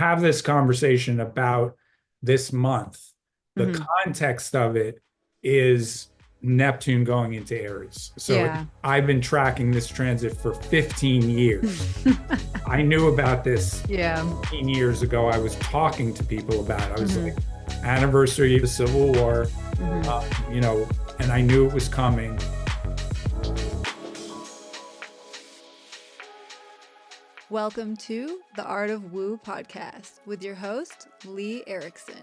have this conversation about this month, the Hmm. context of it is Neptune going into Aries. So Yeah. I've been tracking this transit for 15 years. I knew about this Yeah. 15 years ago. I was talking to people about it. I was Hmm. like, anniversary of the Civil War, Hmm. you know, and I knew it was coming. Welcome to the Art of Woo podcast with your host, Lee Erickson.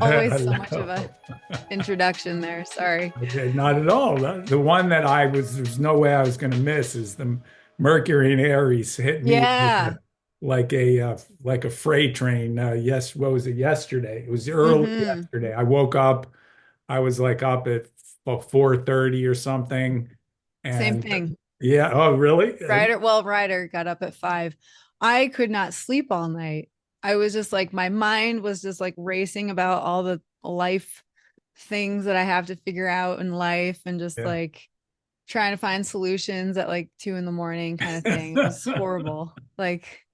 Always so much of a introduction there. Sorry. Okay, not at all. The one that there's no way I was going to miss is the Mercury and Aries hit me Yeah. like a freight train. Yes, what was it yesterday? It was early Hmm. yesterday. I woke up. I was like up at 4:30 or something, Same and thing. yeah. Oh, really? Ryder got up at 5. I could not sleep all night. I was just like, my mind was just like racing about all the life things that I have to figure out in life and just Yeah. like trying to find solutions at like 2 in the morning kind of thing. It was horrible. Like,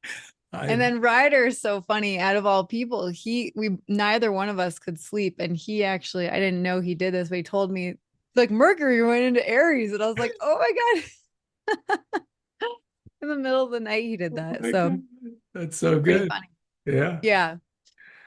and I then Ryder is so funny. Out of all people, we neither one of us could sleep, and he actually, I didn't know he did this, but he told me like Mercury went into Aries, and I was like, oh my god! In the middle of the night, he did oh that. my So God, that's so pretty good. funny. Yeah. Yeah.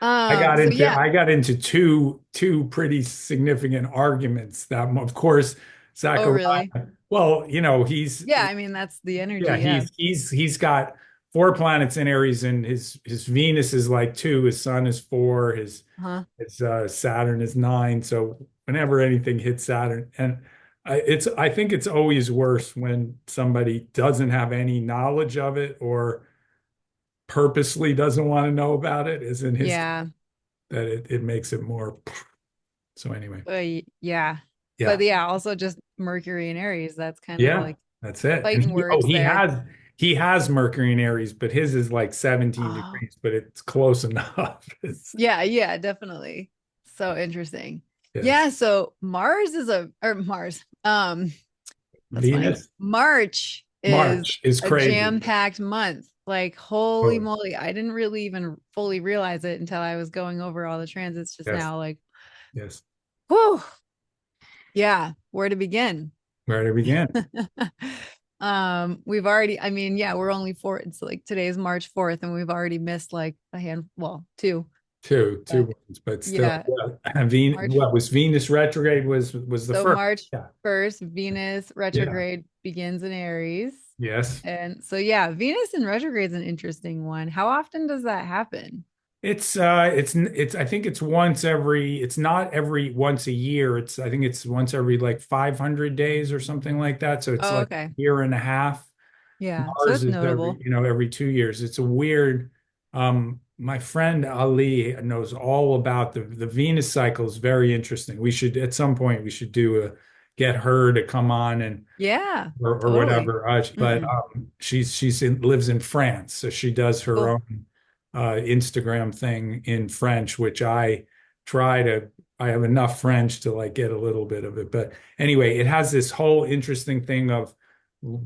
So yeah. I got into two pretty significant arguments that of course Oh, Zachariah, really? well, Yeah. I mean, that's the yeah, energy. Yeah. he's got four planets in Aries, and his Venus is like two, his Sun is four, Huh. his Saturn is nine. So whenever anything hits Saturn, and I think it's always worse when somebody doesn't have any knowledge of it or purposely doesn't want to know about it, as in his Yeah. that it makes it more. So anyway, Yeah. But yeah, yeah, also just Mercury and Aries. That's kind of yeah, like that's it. And fighting words he there. has Mercury in Aries, but his is like 17 Oh, degrees, but it's close enough. yeah. Yeah. Definitely. So interesting. Yes, Yeah. So Mars is or Mars. That's funny. Venus, March is March is a crazy. jam-packed month. Like, holy Oh, moly. I didn't really even fully realize it until I was going over all the transits just yes, now. Like, yes. whew. Yeah. Where to begin? Where to begin? We've already, I mean, yeah, we're only four. It's like today's March 4th, and we've already missed like a hand, well, two. Two But ones, but still, yeah, yeah. March. What was Venus retrograde was the So first. March Yeah, 1st, Venus yeah, retrograde begins in Aries. yes. And so, yeah, Venus in retrograde is an interesting one. How often does that happen? It's I think it's once every, it's not every once a year. I think it's once every like 500 days or something like that. So it's Oh, like okay. a year and a half. Yeah. So Mars that's is notable. every 2 years. It's a weird, my friend Ali knows all about the Venus cycle. Is very interesting. We should at some point we should get her to come on and Yeah, or totally. whatever. But Hmm. lives in France, so she does her Cool. own Instagram thing in French, which try to. I have enough French to like get a little bit of it, but anyway, it has this whole interesting thing of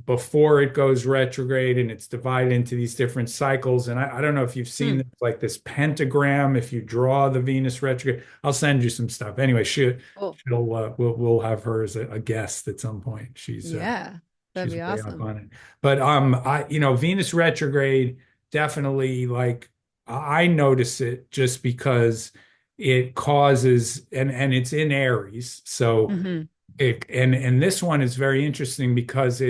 before it goes retrograde, and it's divided into these different cycles. And I don't know if you've seen Hmm. this, like this pentagram. If you draw the Venus retrograde, I'll send you some stuff. Anyway, Cool. we'll have her as a guest at some point. Yeah, that'd She's be way up awesome. on it. But Venus retrograde definitely, like, I notice it just because it causes, and it's in Aries. So Hmm. and this one is very interesting because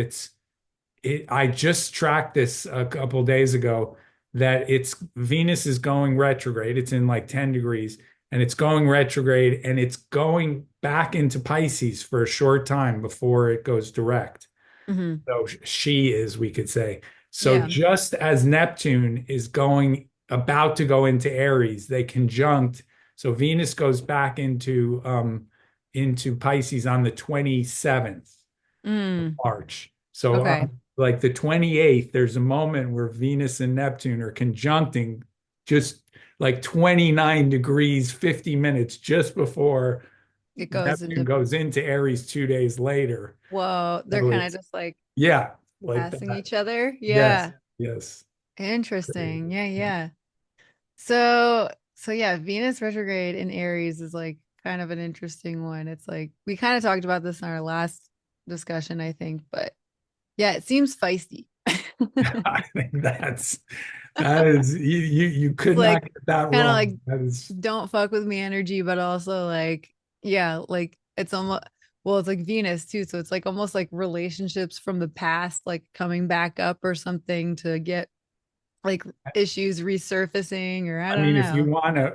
I just tracked this a couple days ago, that it's Venus is going retrograde. It's in like 10 degrees, and it's going retrograde, and it's going back into Pisces for a short time before it goes direct. Hmm. So she is, we could say. So Yeah. just as Neptune is about to go into Aries, they conjunct. So Venus goes back into Pisces on the 27th of Mm. March. So Okay. like the 28th, there's a moment where Venus and Neptune are conjuncting just like 29 degrees, 50 minutes just before It goes Neptune into, goes into Aries 2 days later. whoa, they're So kind of it's just like yeah. like Passing that. each other. Yes, Yeah. yes. Interesting. Yeah, yeah. So yeah, Venus retrograde in Aries is like kind of an interesting one. It's like we kind of talked about this in our last discussion, I think, but yeah, it seems feisty. I think that is you It's could not like get that kind of like wrong. That is, don't fuck with me energy, but also like, yeah, like it's almost, well, it's like Venus too. So it's like almost like relationships from the past, like coming back up or something to get like issues resurfacing, or I I don't mean, know.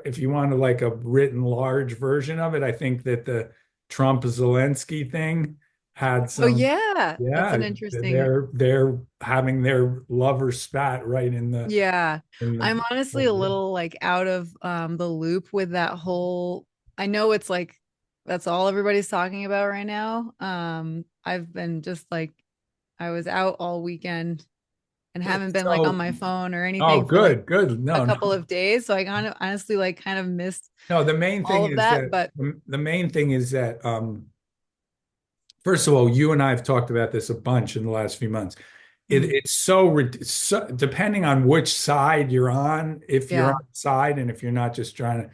if you want to like a written large version of it, I think that the Trump Zelensky thing had Oh some, yeah, that's yeah, an interesting. they're having their lover spat right Yeah. in I'm the honestly a little like out of the loop with that whole. I know it's like that's all everybody's talking about right now. I've been just like I was out all weekend and haven't been like on so my phone or oh anything for like good, good. a No, couple no. of days. So I kind of honestly like kind of missed No, the main all thing of is that. that But the main thing is that first of all, you and I have talked about this a bunch in the last few months. mm, It's so depending on which side you're on, if you're yeah, on side and if you're not just trying to,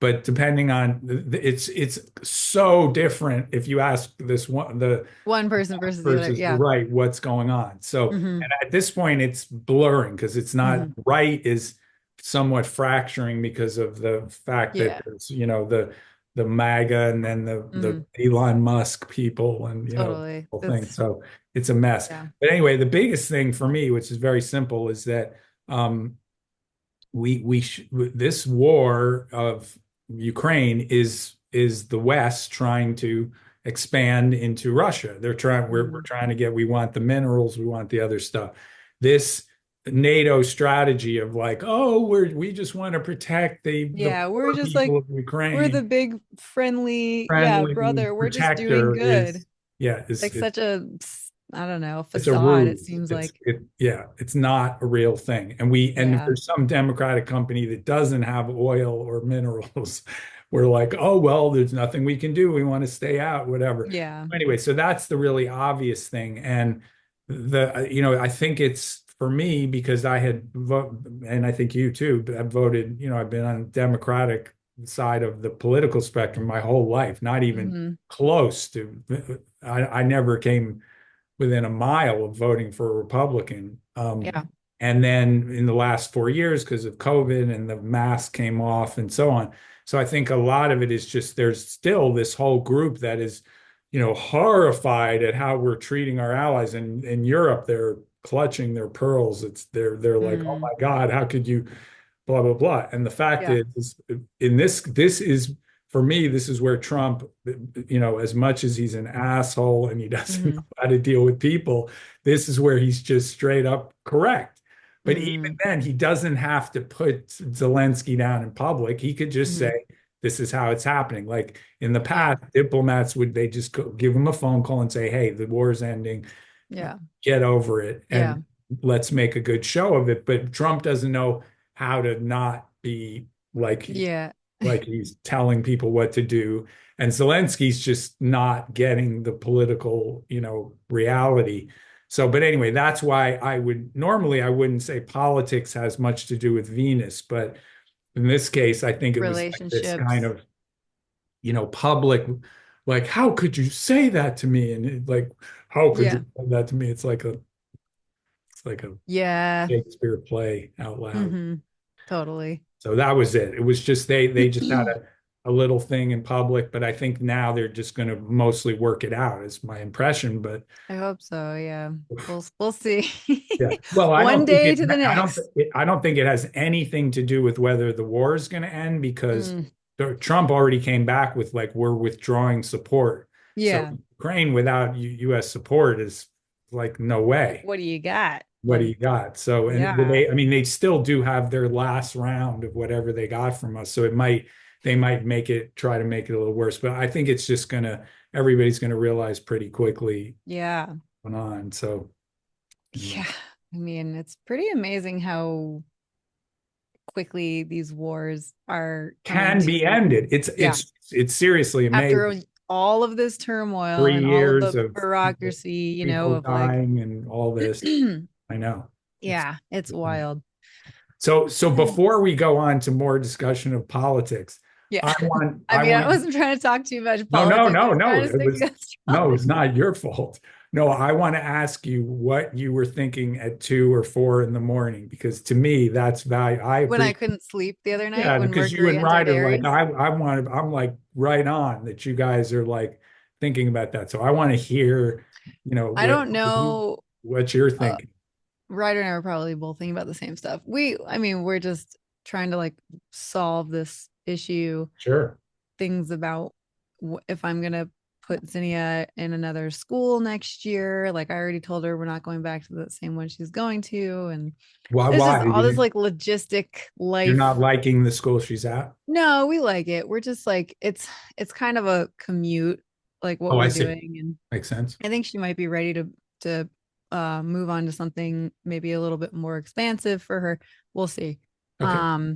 but depending on it's so different if you ask this one the one person versus the other. versus the Yeah. right what's going on. So Hmm. and at this point it's blurring because it's not Hmm. right is somewhat fracturing because of the fact that Yeah. there's the MAGA and then the Hmm. Elon Musk people and Totally. whole thing. That's So it's a mess. yeah. But anyway, the biggest thing for me, which is very simple, is that um, this war of Ukraine is the West trying to expand into Russia. We're Mhm. trying to we want the minerals, we want the other stuff. This NATO strategy of like, oh, we just want to protect the Yeah, we're poor just people like of we're the Ukraine. big friendly, yeah, Friendly brother. We're just doing protector good. is yeah, It's like such a, I don't know, it's a facade, it ruse. seems like. Yeah, it's not a real thing. And if Yeah. there's some Democratic company that doesn't have oil or minerals, we're like, oh well, there's nothing we can do. We want to stay out, whatever. Yeah. Anyway, so that's the really obvious thing. And I think it's for me because I had voted, and I think you too, have voted, I've been on the Democratic side of the political spectrum my whole life, not even Hmm. close to I never came within a mile of voting for a Republican. Yeah. And then in the last 4 years, because of COVID and the mask came off and so on. So I think a lot of it is just there's still this whole group that is, horrified at how we're treating our allies. And in Europe, they're clutching their pearls. They're like, oh Mm. my God, how could you blah blah blah. And the fact Yeah. is in this is for me, this is where Trump, as much as he's an asshole and he doesn't know Hmm. how to deal with people, this is where he's just straight up correct. But even Hmm. then, he doesn't have to put Zelensky down in public. He could just Hmm. say, this is how it's happening. Like in the Yeah. past, diplomats they just give him a phone call and say, hey, the war's ending, Yeah. get over it, Yeah. and let's make a good show of it. But Trump doesn't know how to not be Yeah. like he's telling people what to do. And Zelensky's just not getting the political, reality. So, but anyway, that's why I wouldn't say politics has much to do with Venus, but in this case, I think it was like this kind Relationships. of, public, like, how could you say that to me? And like, how could you Yeah. say that to me? It's like a Yeah. Shakespeare play out loud. Hmm. Totally. So that was it. It was just they just had a little thing in public, but I think now they're just going to mostly work it out, is my impression. But I hope so. Yeah. We'll see. yeah, well, One day to the next. I don't think it has anything to do with whether the war is going to end because Mm. Trump already came back with like we're withdrawing support. So Yeah. Ukraine without U.S. support is like no way. What do you got? What do Like, you got? So, and yeah. I mean, they still do have their last round of whatever they got from us. So they might try to make it a little worse. But I think it's just everybody's gonna realize pretty quickly Yeah. what's going on. So anyway, Yeah. I mean, it's pretty amazing how quickly these wars are coming can be to, ended. yeah, It's seriously after amazing. all of this turmoil three and all of years the of bureaucracy, people of like, dying and all this. I know. It's yeah, it's wild. so before we go on to more discussion of politics, Yeah. I want I I mean, I want wasn't trying to talk too much no, no, politics. I no, was no. trying to It stick was to no, it's astrology. not your fault. No, I want to ask you what you were thinking at 2 or 4 in the morning, because to me that's value. I When I appreciate, couldn't sleep the other night yeah, when because you Mercury and entered Ryder, like Aries. I'm like right on that you guys are like thinking about that. So I want to hear, I don't know. what you're Uh, thinking. Ryder and I were probably both thinking about the same stuff. I mean, we're just trying to like solve this issue, Sure. things about if I'm gonna put Zinnia in another school next year. Like I already told her we're not going back to the same one she's going to, and Why? there's just Why? all this like logistic You're life. not liking the school she's at? No, we like it. We're just like it's kind of a commute, like what Oh, I we're see. doing, and Makes sense. I think she might be ready to move on to something maybe a little bit more expansive for her. We'll see. Okay.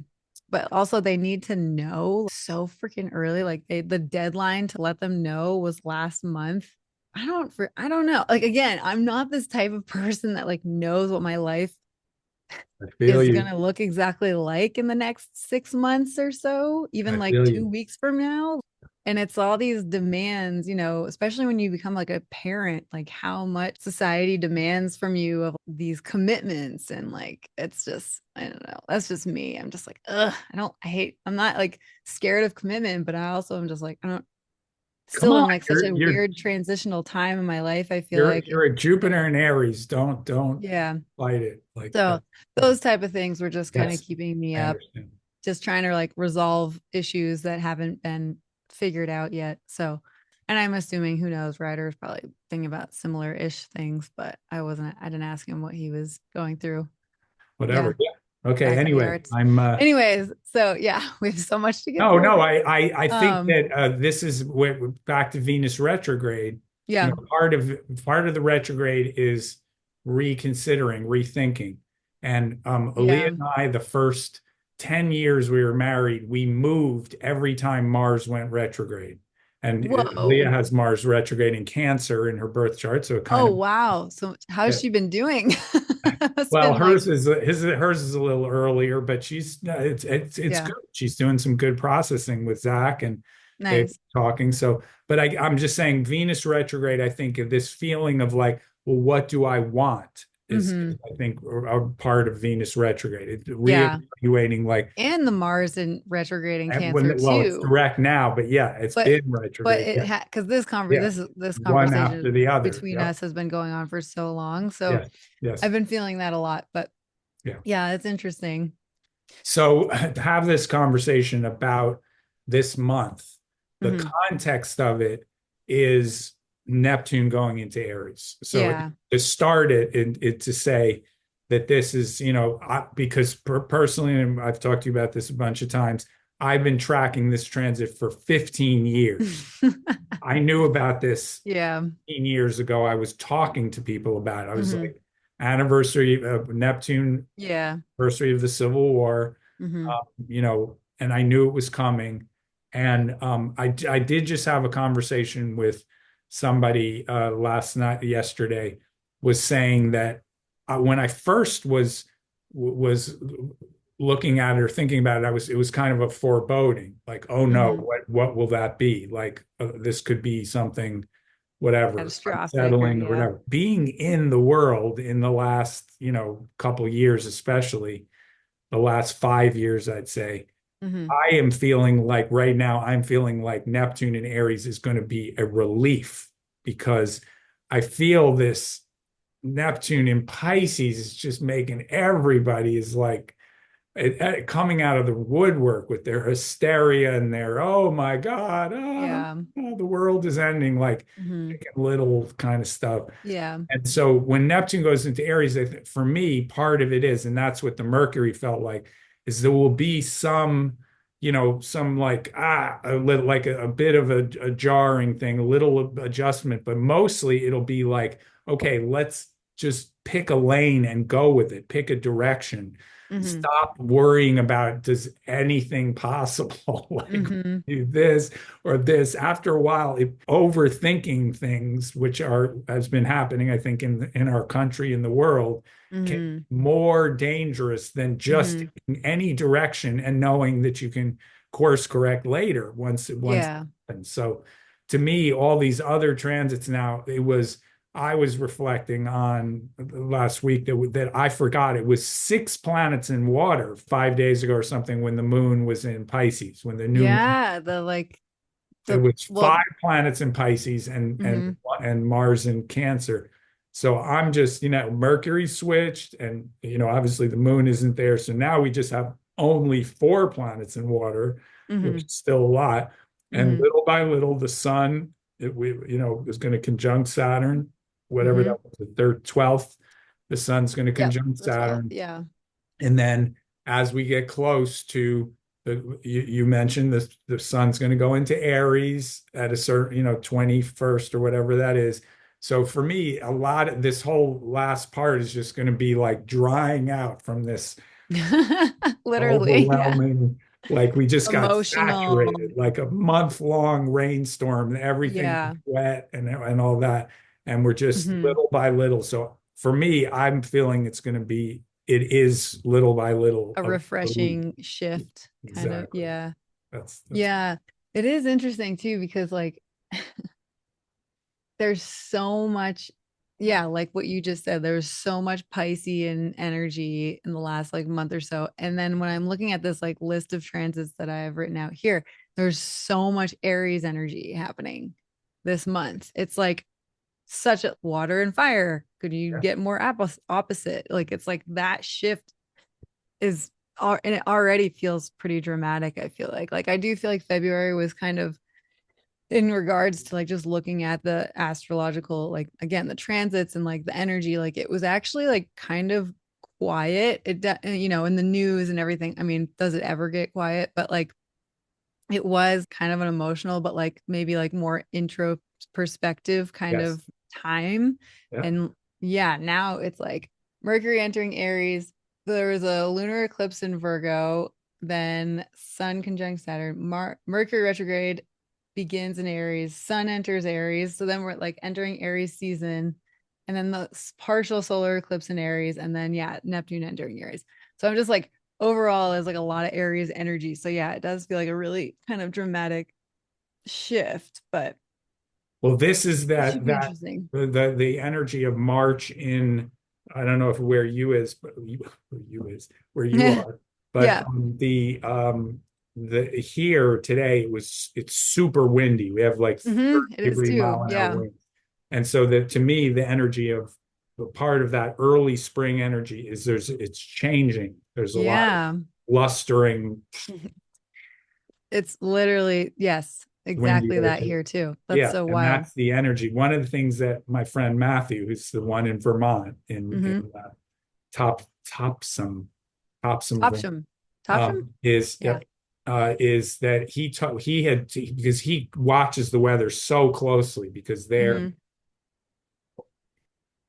But also they need to know so freaking early. Like the deadline to let them know was last month. I don't know. Like again, I'm not this type of person that like knows what my life I feel is you. gonna look exactly like in the next 6 months or so, I even like feel two you. weeks from now. And it's all these demands, especially when you become like a parent, like how much society demands from you of these commitments. And like, it's just, I don't know. That's just me. I'm just like, ugh, I'm not like scared of commitment, but I also am just like, I don't, Come still on. in like such a weird transitional time in my life. I feel like, You're a Jupiter and Aries. Don't yeah. fight it. Like So that. those type of things were just kind of Yes, keeping me I up, understand. just trying to like resolve issues that haven't been figured out yet. So, and I'm assuming, who knows, Ryder's probably thinking about similar ish things, but I didn't ask him what he was going through. Yeah, Whatever. Yeah. Okay. back of the Anyway, arts. I'm Anyways, so yeah, we have so much to get no, through. no, I think Um, that this is back to Venus retrograde. yeah. Part of the retrograde is reconsidering, rethinking. And Aaliyah Yeah. and I, the first 10 years we were married, we moved every time Mars went retrograde. And Aaliyah Whoa. has Mars retrograde in Cancer in her birth chart, so it kind Oh, of wow. So how's she been doing? It's well, been like, hers is a little earlier, but she's it's yeah, good. She's doing some good processing with Zach, and they're nice. talking. So, but I'm just saying Venus retrograde. I think of this feeling of like, well, what do I want? Is Hmm. I think a part of Venus retrograde. It's Yeah. reevaluating like, And the Mars in retrograde in and Cancer well, it's too. direct now, but yeah, it's But been retrograde. it Yeah, had, because yeah, this one after conversation the other. between Yep. us has been going on for so long. So Yes. Yes. I've been feeling that a lot. But Yeah. yeah, it's interesting. So to have this conversation about this month, the Hmm. context of it is Neptune going into Aries. So Yeah. to start it to say that this is, because personally, and I've talked to you about this a bunch of times, I've been tracking this transit for 15 years. I knew about this Yeah. 15 years ago. I was talking to people about it. I was Hmm. like, anniversary of Neptune, Yeah. anniversary of the Civil War, Hmm. and I knew it was coming. And I did just have a conversation with somebody yesterday, was saying that when I first was looking at it or thinking about it, it was kind of a foreboding, like, oh no, Hmm. what will that be? Like this could be something, whatever, Catastrophic, or unsettling or yeah. whatever. Being in the world in the last, couple years, especially the last 5 years, I'd say, Hmm. I am feeling like right now, I'm feeling like Neptune in Aries is going to be a relief, because I feel this Neptune in Pisces is just making everybody is like coming out of the woodwork with their hysteria and their, oh my God, Yeah. the world is ending, like Hmm. little kind of stuff. Yeah. And so when Neptune goes into Aries, for me, part of it is, and that's what the Mercury felt like, is there will be some, some like, a little, like a bit of a jarring thing, a little adjustment, but mostly it'll be like, okay, let's just pick a lane and go with it, pick a direction. Hmm. Stop worrying about, does anything possible like Hmm. do this or this. After a while, if overthinking things, which are has been happening, I think, in our country, in the world, can Hmm. be more dangerous than just Hmm. in any direction and knowing that you can course correct later once it Yeah. happens. So to me, all these other transits now, I was reflecting on last week that I forgot it was 6 planets in water 5 days ago or something, when the moon was in Pisces, when the new moon. Yeah. The like It the was well, 5 planets in Pisces hmm. and Mars in Cancer. So I'm just, Mercury switched, and obviously the moon isn't there. So now we just have only 4 planets in water, which Hmm. is still a lot. And Hmm. little by little, the sun, is going to conjunct Saturn, whatever Hmm. that was, the third, 12th. The sun's going to Yep. conjunct The 12th. Saturn. Yeah. And then as we get close to you mentioned the sun's going to go into Aries at a certain, 21st or whatever that is. So for me, a lot of this whole last part is just going to be like drying out from this Literally. Yeah. overwhelming, like we just got Emotional. saturated, like a month-long rainstorm, everything Yeah. wet and all that. And we're just Hmm. little by little. So for me, I'm feeling it is little by little A a week. refreshing shift, kind of. Exactly. Yeah. That's Yeah. It is interesting too, because like there's so much, yeah, like what you just said, there's so much Piscean energy in the last like month or so. And then when I'm looking at this like list of transits that I have written out here, there's so much Aries energy happening this month. It's like such a water and fire. Could you yeah. get more opposite? Like it's like that shift is, and it already feels pretty dramatic. I feel like I do feel like February was kind of, in regards to like just looking at the astrological, like again the transits and like the energy, like it was actually like kind of quiet. In the news and everything, I mean, does it ever get quiet? But like it was kind of an emotional, but like maybe like more intro perspective kind Yes. of time. Yeah. And yeah, now it's like Mercury entering Aries. There was a lunar eclipse in Virgo, then Sun conjunct Saturn. Mercury retrograde begins in Aries. Sun enters Aries. So then we're like entering Aries season. And then the partial solar eclipse in Aries. And then, yeah, Neptune entering Aries. So I'm just like, overall is like a lot of Aries energy. So yeah, it does feel like a really kind of dramatic shift, but Well, this is it should that be that interesting. the energy of March in, I don't know if where you is, but where you are, but Yeah. the here today it's super windy. We have like It 30 is degree too. mile an hour Yeah. wind. And so that to me, the energy of the part of that early spring energy is it's changing. There's a lot of Yeah. blustering, It's literally, yes, windy exactly air that today. here too. That's Yeah, so and wild. that's the energy. One of the things that my friend Matthew, who's the one in Vermont, Hmm. in top Topsom, Vermont, Topsham. Topsham? is Yeah. is that he had because he watches the weather so closely, because Hmm.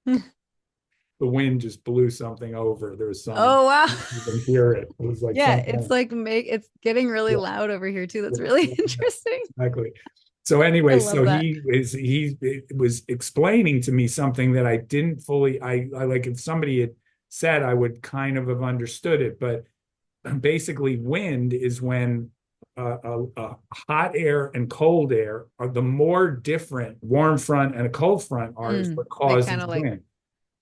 the wind just blew something over. There was some, Oh wow. you can hear it. It was like Yeah, something. it's like it's getting really Yeah, loud over here too. yeah, That's really yeah, interesting. exactly. So I anyway, love so that. he was explaining to me something that I didn't fully, I like, if somebody had said, I would kind of have understood it. But basically wind is when hot air and cold air are, the more different warm front and a cold front are, is what They kind causes of like, wind.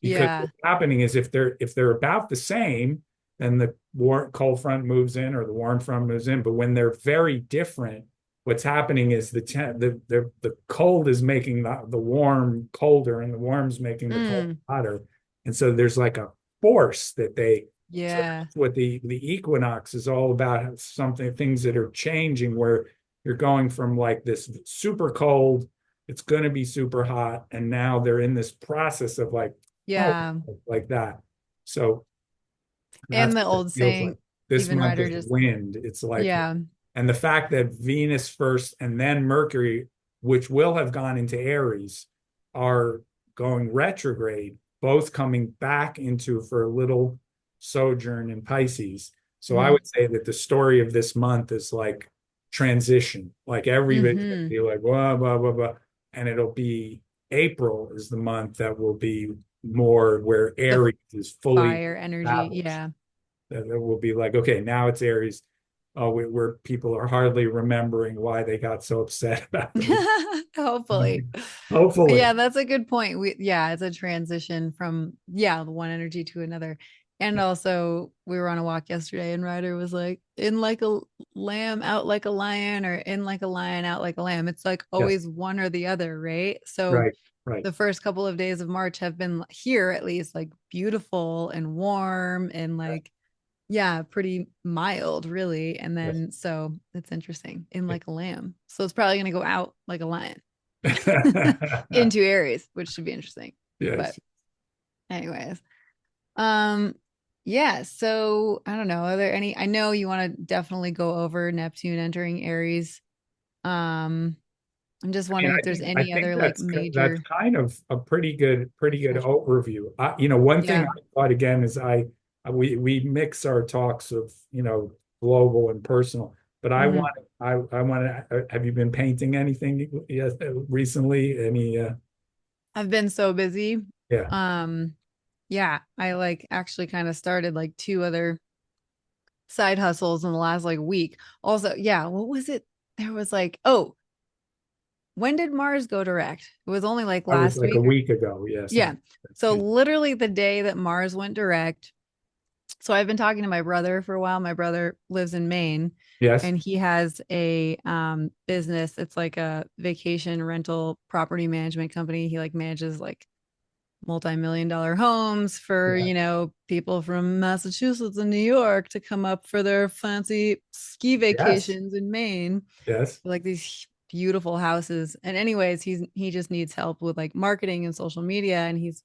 Because yeah. what's happening is, if they're about the same, then the cold front moves in or the warm front moves in. But when they're very different, what's happening is the cold is making the warm colder, and the warm's making the cold Mm, hotter. And so there's like a force that they, so yeah. that's what the equinox is all about. Something, things that are changing, where you're going from like this super cold, it's going to be super hot, and now they're in this process of like, oh, Yeah. like that. So that's And the what it old feels like. saying, This even month writer is just, wind. It's like, yeah. and the fact that Venus first and then Mercury, which will have gone into Aries, are going retrograde. both coming back into for a little sojourn in Pisces. So I Mm-hmm. would say that the story of this month is like transition. Like everybody's gonna Mm-hmm. be like, blah, blah, blah, blah. And it'll be April is the month that will be more where The Aries is fully fire energy. established. Yeah. That will be like, okay, now it's Aries. Oh, where people are hardly remembering why they got so upset about those. Hopefully. But Hopefully. yeah, that's a good point. Yeah, it's a transition from one energy to another. And also we were on a walk yesterday and Ryder was like, in like a lamb, out like a lion, or in like a lion, out like a lamb. It's like Yes. always one or the other, right? So Right. Right. the first couple of days of March have been here at least like beautiful and warm and like yeah, pretty mild, really. And Yes. then so it's interesting in like a lamb. So it's probably going to go out like a lion into Aries, which should be interesting. But Yes. anyways, um, yeah. So I don't know. Are there any? I know you want to definitely go over Neptune entering Aries. Um, I'm just I mean, wondering if there's I any think other like that's major kind of a pretty good special. overview. One thing Yeah. I thought again is we mix our talks of global and personal, but Mhm. I want to. Have you been painting anything yes, recently? Any? I've been so busy. Yeah, Um, yeah, I like actually kind of started like two other side hustles in the last like week. Also, yeah, what was it? There was like, oh, when did Mars go direct? It was only like I was last like a week or week ago. Yeah, yeah. something. So literally the day that Mars went direct. So I've been talking to my brother for a while. My brother lives in Maine Yes. and he has a business. It's like a vacation rental property management company. He like manages like multi-million-dollar homes for, Yeah. people from Massachusetts and New York to come up for their fancy ski Yes. vacations in Maine. Yes. Like these beautiful houses. And anyways, he just needs help with like marketing and social media. And he's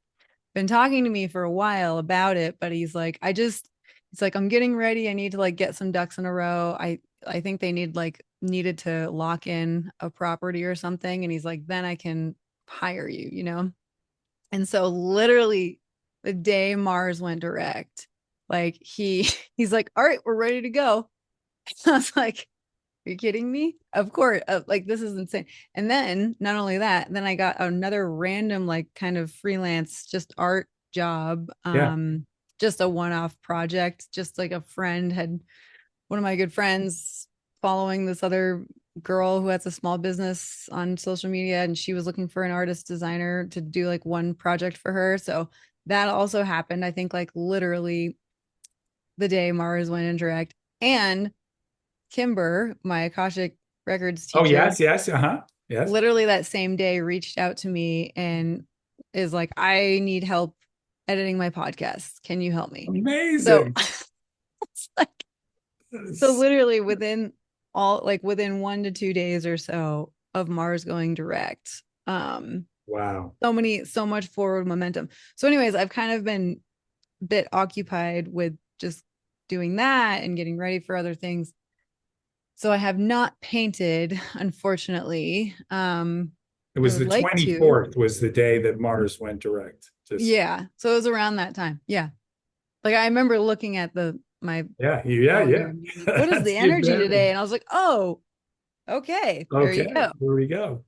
been talking to me for a while about it, but he's like, I'm getting ready. I need to like get some ducks in a row. I think they needed to lock in a property or something. And he's like, then I can hire you, you know? And so literally the day Mars went direct, like he's like, all right, we're ready to go. I was like, are you kidding me? Of course. Like this is insane. And then not only that, then I got another random like kind of freelance just art job. Yeah. Just a one-off project. Just like a friend had one of my good friends following this other girl who has a small business on social media and she was looking for an artist designer to do like one project for her. So that also happened. I think like literally the day Mars went in direct. And Kimber, my Akashic Records Oh, teacher, yes. Yes. Uh-huh. Yes. literally that same day reached out to me and is like, I need help editing my podcast. Can you help me? So Amazing. it's like, so literally within 1 to 2 days or so of Mars going direct, Wow. so much forward momentum. So, anyways, I've kind of been a bit occupied with just doing that and getting ready for other things. So I have not painted, unfortunately. It I was would the like to. 24th was the day that Mars went direct. Just Yeah. So it was around that time. Yeah. Like I remember looking at the my yeah, calendar yeah. and being like, what is That's the the energy today? advantage. And I was like, oh, okay, there you Okay, go. here we go.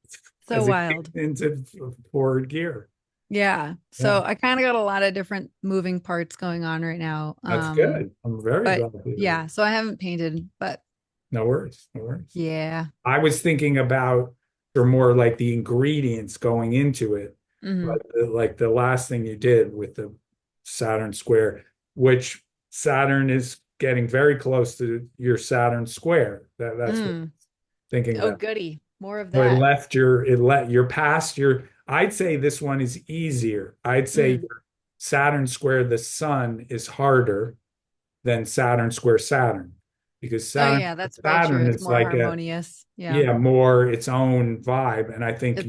So As it kicks wild. into forward gear. Yeah. Yeah, So I kind of got a lot of different moving parts going on right now. that's good. I'm very But glad to hear yeah, that. so I haven't painted, but No worries, no worries. yeah. I was thinking about or more like the ingredients going into it, Hmm. but like the last thing you did with the Saturn square, which Saturn is getting very close to your Saturn square. That's what Mm. I'm thinking Oh, about. goody. More of So that. it let you're past your, I'd say this one is easier. I'd say Mm. your Saturn square the sun is harder than Saturn square Saturn because Oh yeah, that's very true. Saturn It's is more like a harmonious. Yeah. yeah, more its own vibe. And I think It's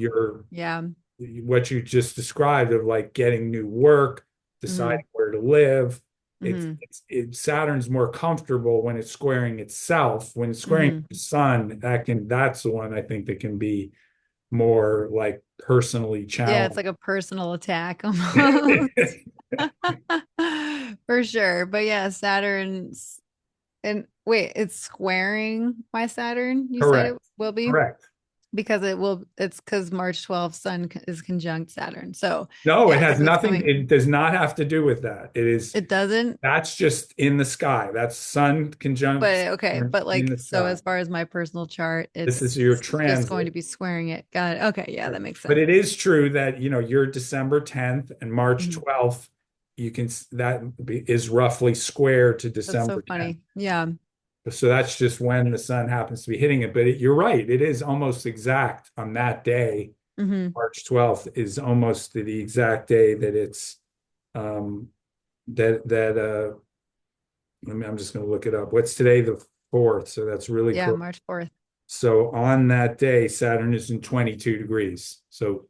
yeah. what you just described of like getting new work, Hmm. deciding where to live. Hmm. Saturn's more comfortable when it's squaring itself. When it's squaring Hmm. the sun, that's the one I think that can be more like personally Yeah, it's challenged. like a personal attack almost. For sure. But yeah, Saturn's and wait, it's squaring my Saturn, you said it Correct. will be? Correct. Because it's because March 12th is conjunct Saturn. So No, it yeah, has so it's nothing. coming. It does not have to do with that. It is, It doesn't, that's just in the sky. That's sun conjunct but okay. Saturn But in like, the so sky. as far as my personal chart, This is your it's just going to transit. be squaring it. Got it. Okay, yeah, that makes But sense. it is true that, you're December 10th and March Mhm. 12th, that is roughly square to That's so December 10th. funny. Yeah. So that's just when the sun happens to be hitting it. But you're right. It is almost exact on that day. Hmm. March 12th is almost the exact day that it's um that I'm just going to look it up. What's today? The 4th. So that's really Yeah, cool. March 4th. So on that day, Saturn is in 22 degrees. So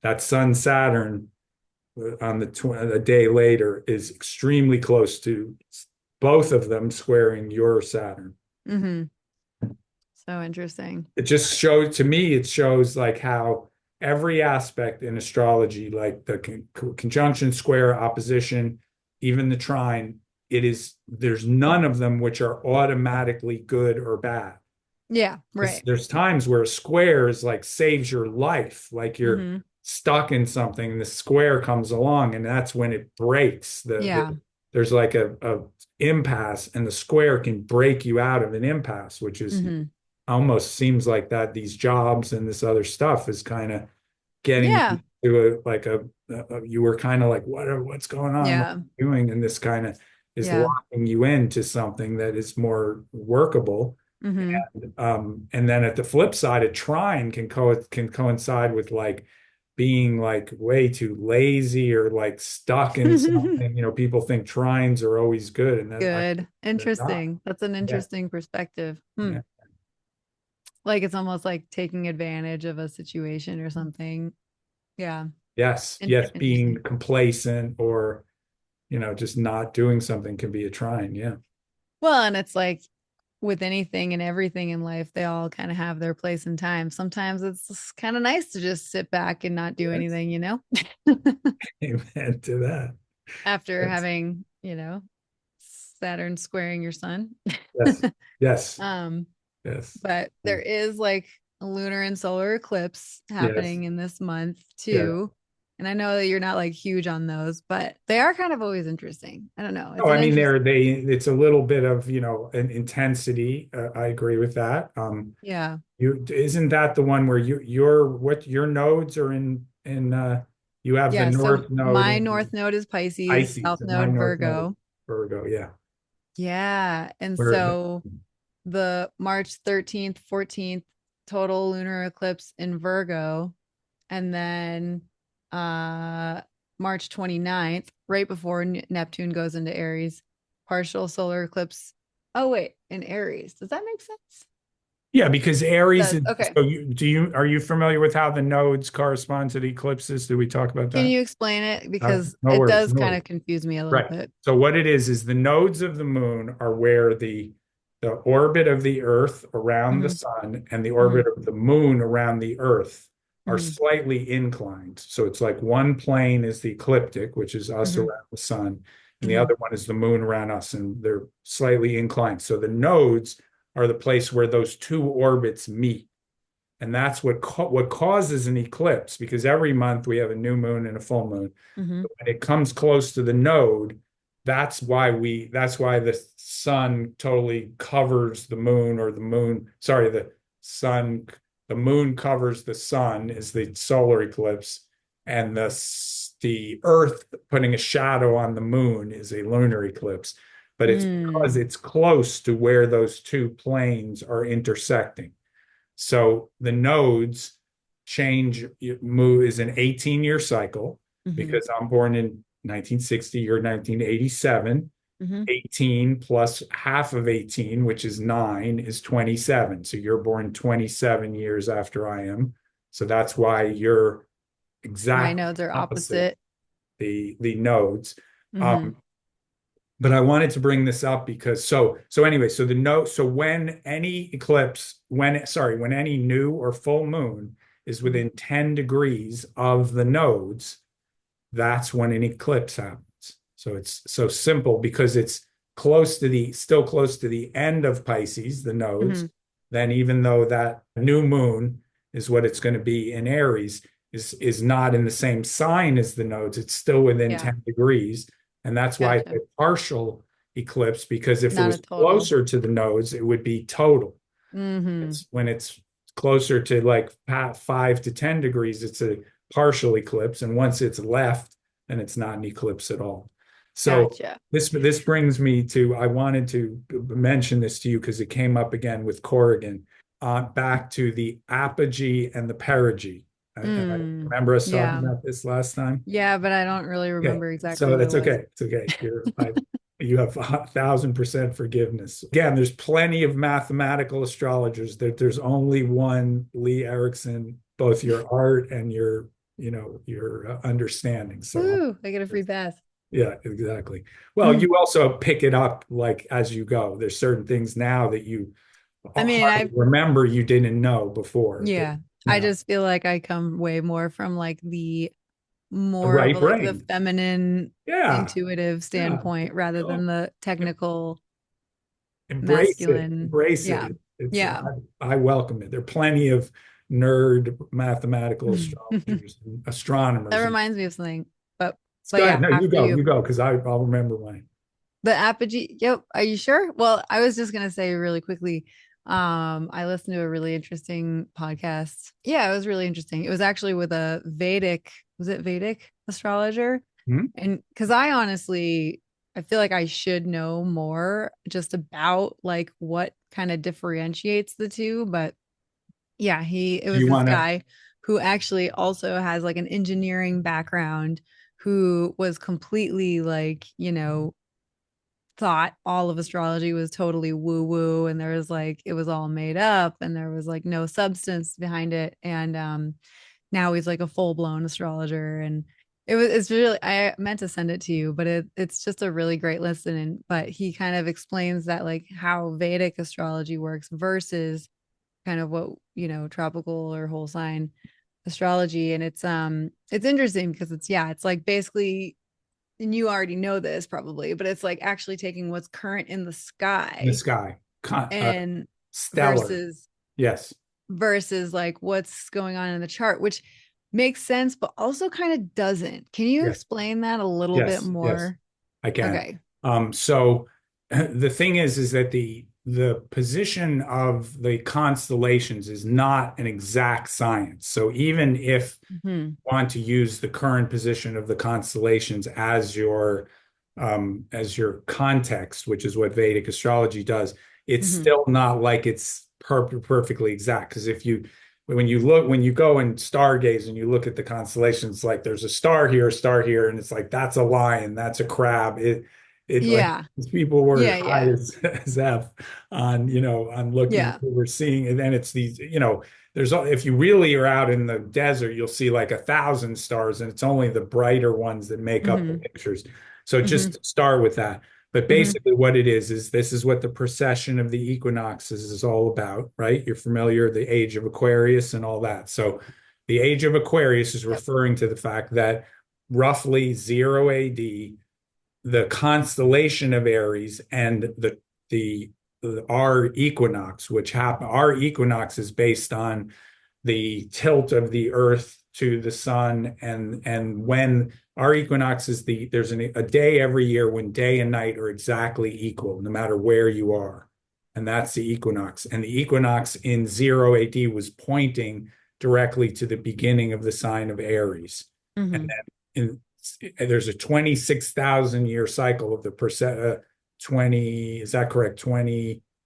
that Sun Saturn on a day later is extremely close to both of them squaring your Saturn. Hmm. So interesting. It just shows to me, it shows like how every aspect in astrology, like the conjunction, square, opposition, even the trine, there's none of them which are automatically good or bad. Yeah, right. There's times where a square is like saves your life, like you're Hmm. stuck in something, and the square comes along, and that's when it breaks. Yeah. There's like a impasse, and the square can break you out of an impasse, which is Hmm. almost seems like that these jobs and this other stuff is kind of getting you Yeah. to you were kind of like what's going on, what are Yeah. you doing, and this kind of is Yeah. locking you into something that is more workable. Hmm. And then at the flip side, a trine can coincide with like being like way too lazy or like stuck in something. People think trines are always good, and Good. they're not. Interesting. That's an Yeah, interesting perspective. Hmm. yeah. Like it's almost like taking advantage of a situation or something. Yeah. Yes, yes, being Interesting. complacent or just not doing something can be a trine. Yeah. Well, and it's like with anything and everything in life, they all kind of have their place and time. Sometimes it's kind of nice to just sit back and not do Yes. anything, Amen to that. after Yes, having, Saturn squaring your sun. yes, yes, Um, yes, but there is like a lunar and solar eclipse yes, happening in this month yes. too. And I know that you're not like huge on those, but they are kind of always interesting. I don't know. It's Oh, I an mean, interest. it's a little bit of, an intensity. I agree with that. Yeah. Isn't that the one where your nodes are you have the Yeah. So North Node my in north node is Pisces, Pisces, south and my node North Node is Virgo. Virgo. Yeah. Yeah. And Where, so the March 13th, 14th total lunar eclipse in Virgo. And then March 29th, right before Neptune goes into Aries, partial solar eclipse. Oh, wait, in Aries. Does that make sense? yeah, because Aries Does. is, Okay. so are you familiar with how the nodes correspond to the eclipses? Did we talk about Can that? you explain it? Because No it worries, does no kind worries. of confuse me a little Right. bit. So what it is the nodes of the moon are where the orbit of the Earth around the Hmm. sun and the Hmm. orbit of the moon around the Earth are Hmm. slightly inclined. So it's like one plane is the ecliptic, which is us Hmm. around the sun, and the Hmm. other one is the moon around us, and they're slightly inclined. So the nodes are the place where those two orbits meet. And that's what causes an eclipse, because every month we have a new moon and a full moon. Hmm. When it comes close to the node, that's why the sun totally covers the moon, or the moon, sorry, sun, the moon covers the sun is the solar eclipse, and the earth putting a shadow on the moon is a lunar eclipse. But it's because Mm. it's close to where those two planes are intersecting. So the nodes move is an 18-year cycle, Hmm. because I'm born in 1960, you're 1987. Hmm. 18 plus half of 18, which is 9, is 27. So you're born 27 years after I am. So that's why you're My exactly nodes are opposite opposite. the nodes. Hmm. Um, but I wanted to bring this up because anyway, so when any eclipse, when any new or full moon is within 10 degrees of the nodes, that's when an eclipse happens. So it's so simple because it's still close to the end of Pisces, the nodes. Then even though that new moon is what it's going to be in Aries, is not in the same sign as the nodes, it's still within Yeah. 10 degrees. And that's why it's Gotcha. a partial eclipse, because if it Not a was total. closer to the nodes, it would be total. It's when it's closer to like 5 to 10 degrees, it's a partial eclipse. And once it's left, then it's not an eclipse at all. So Gotcha. this brings me to, I wanted to mention this to you because it came up again with Corrigan, back to the apogee and the perigee. I remember us talking Yeah. about this last time. Yeah, but I don't really Okay, remember exactly so what it that's was. okay. It's okay. You have 1,000% forgiveness. Again, there's plenty of mathematical astrologers. There's only one Lee Erickson, both your art and your understanding. So Woo, I get a free pass. yeah, exactly. Well, you also pick it up like as you go. There's certain things now that you I mean, hardly remember you didn't know before. yeah, I Now, just feel like I come way more from like the the more of right a, like the brain. feminine Yeah, intuitive yeah. standpoint rather than the technical Embrace it. masculine. Embrace Yeah. it. It's Yeah. I welcome it. There are plenty of nerd mathematical That astrologers and astronomers. reminds me of something. But Go ahead. yeah, No, after you you. go, because I'll remember mine. The Apogee. Yep. Are you sure? Well, I was just gonna say really quickly. I listened to a really interesting podcast. Yeah, it was really interesting. It was actually with a Vedic, was it Vedic astrologer? Hmm? And because I honestly, I feel like I should know more just about like what kind of differentiates the two. But yeah, it Do was you this want to? guy who actually also has like an engineering background who was completely like, thought all of astrology was totally woo woo and there was like it was all made up and there was like no substance behind it. And now he's like a full-blown astrologer. And it's really, I meant to send it to you, but it's just a really great listen. And but he kind of explains that like how Vedic astrology works versus kind of what tropical or whole sign astrology. And it's interesting because it's like basically, and you already know this probably, but it's like actually taking what's current in the The sky sky. and Stellar. versus Yes. like what's going on in the chart, which makes sense, but also kind of doesn't. Can you Yes. explain that a little bit Yes. more? I can. Okay. So the thing is that the position of the constellations is not an exact science. So even if Mm-hmm. you want to use the current position of the constellations as your context, which is what Vedic astrology does, it's Mm-hmm. still not like it's perfectly exact. Because when you go and stargaze and you look at the constellations, like there's a star here, and it's like that's a lion, that's a crab. It like Yeah. people were Yeah. high Yeah. as F on looking Yeah. we're seeing, and then it's these, if you really are out in the desert, you'll see like 1,000 stars, and it's only the brighter ones that make up the Mm-hmm. pictures. So Mm-hmm. just start with that. But Mm-hmm. basically, what it is this is what the precession of the equinoxes is all about, right? You're familiar, the age of Aquarius and all that. So the age of Aquarius is Yep. referring to the fact that roughly 0 AD, the constellation of Aries and the our equinox, which happen our equinox is based on the tilt of the Earth to the sun, and when our equinox is there's a day every year when day and night are exactly equal, no matter where you are, and that's the equinox. And the equinox in 0 AD was pointing directly to the beginning of the sign of Aries, and Mm-hmm. then there's a 26,000 year cycle of the 20, is that correct?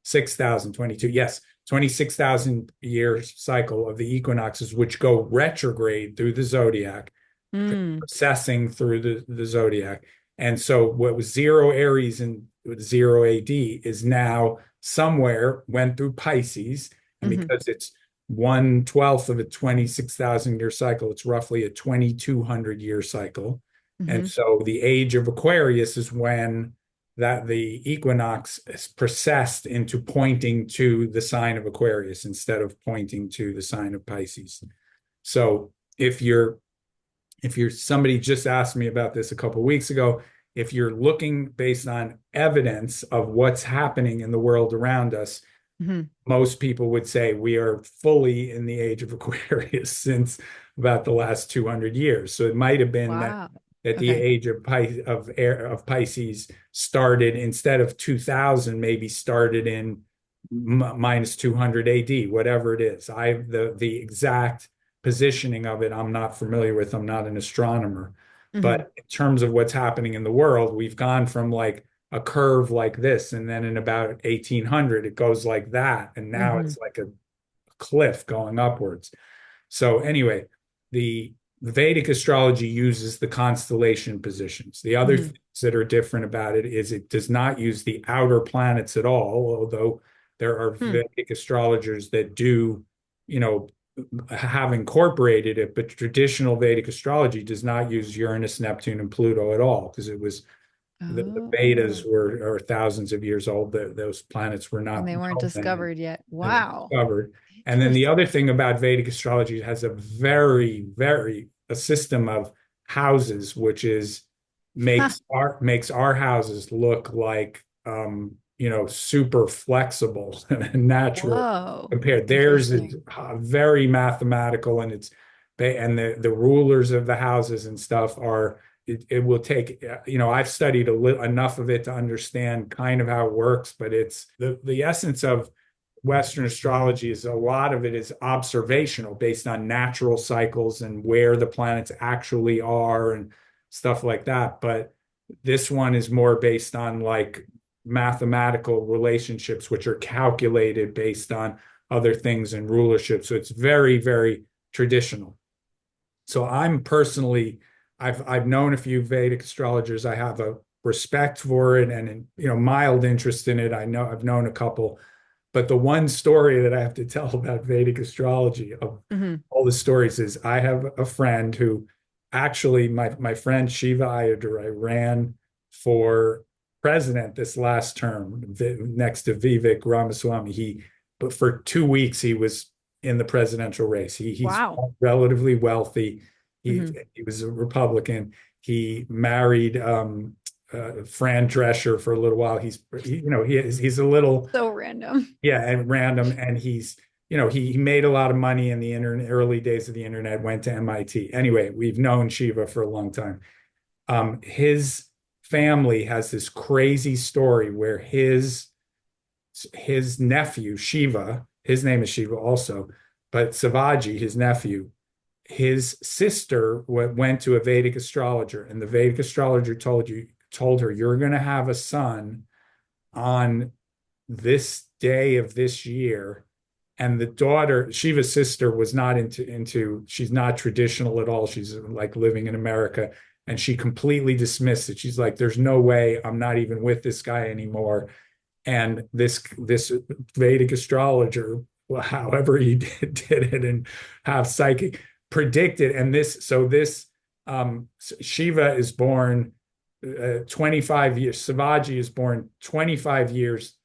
26,022. Yes, 26,000 year cycle of the equinoxes, which go retrograde through the zodiac, Mm. processing through the zodiac. And so what was 0 Aries and 0 AD is now somewhere went through Pisces. And Mm-hmm. because it's 1/12 of a 26,000 year cycle, it's roughly a 2,200 year cycle. Mm-hmm. And so the age of Aquarius is when that the equinox is processed into pointing to the sign of Aquarius instead of pointing to the sign of Pisces. So if you're somebody just asked me about this a couple of weeks ago, if you're looking based on evidence of what's happening in the world around us, Mhm. most people would say we are fully in the age of Aquarius since about the last 200 years. So it might have been that Wow. the Okay. age of Pisces started instead of 2000, maybe started in minus 200 AD, whatever it is. The exact positioning of it, I'm not familiar with. I'm not an astronomer. Hmm. But in terms of what's happening in the world, we've gone from like a curve like this, and then in about 1800, it goes like that. And now Hmm. it's like a cliff going upwards. So anyway, the Vedic astrology uses the constellation positions. The other Hmm. things that are different about it is it does not use the outer planets at all, although there are Hmm. Vedic astrologers that do, you know, have incorporated it, but traditional Vedic astrology does not use Uranus, Neptune, and Pluto at all because it was the Vedas Oh, are thousands of years old. Those planets were and not they weren't known then discovered yet. and Wow. discovered. And then the Interesting. other thing about Vedic astrology, it has a very a system of houses, which is Huh. makes our houses look like super flexible and natural Whoa. compared. Theirs is Interesting. very mathematical, and the rulers of the houses and stuff are it will take, I've studied enough of it to understand kind of how it works, but it's the essence of Western astrology is a lot of it is observational based on natural cycles and where the planets actually are and stuff like that. But this one is more based on like mathematical relationships, which are calculated based on other things and rulership. So it's very traditional. So I'm personally, I've known a few Vedic astrologers. I have a respect for it and mild interest in it. I know I've known a couple, but the one story that I have to tell about Vedic astrology of Hmm. all the stories is I have a friend who actually my friend Shiva Ayyadurai ran for president this last term next to Vivek Ramaswamy. But for 2 weeks he was in the presidential race. He's Wow. relatively wealthy. He Hmm. he was a Republican. He married Fran Drescher for a little while. He's a little, So random. yeah, and random, and he made a lot of money in the internet, early days of the internet, went to MIT. Anyway, we've known Shiva for a long time. His family has this crazy story where his nephew Shiva, his name is Shiva also, but Savaji, his nephew, his sister went to a Vedic astrologer, and the Vedic astrologer told her you're going to have a son on this day of this year. And the daughter, Shiva's sister, was not into she's not traditional at all. She's like living in America, and she completely dismissed it. She's like, there's no way I'm not even with this guy anymore. And this Vedic astrologer, well, however he did it and have psychic predicted, and this Shiva is born 25 years. Savaji is born 25 years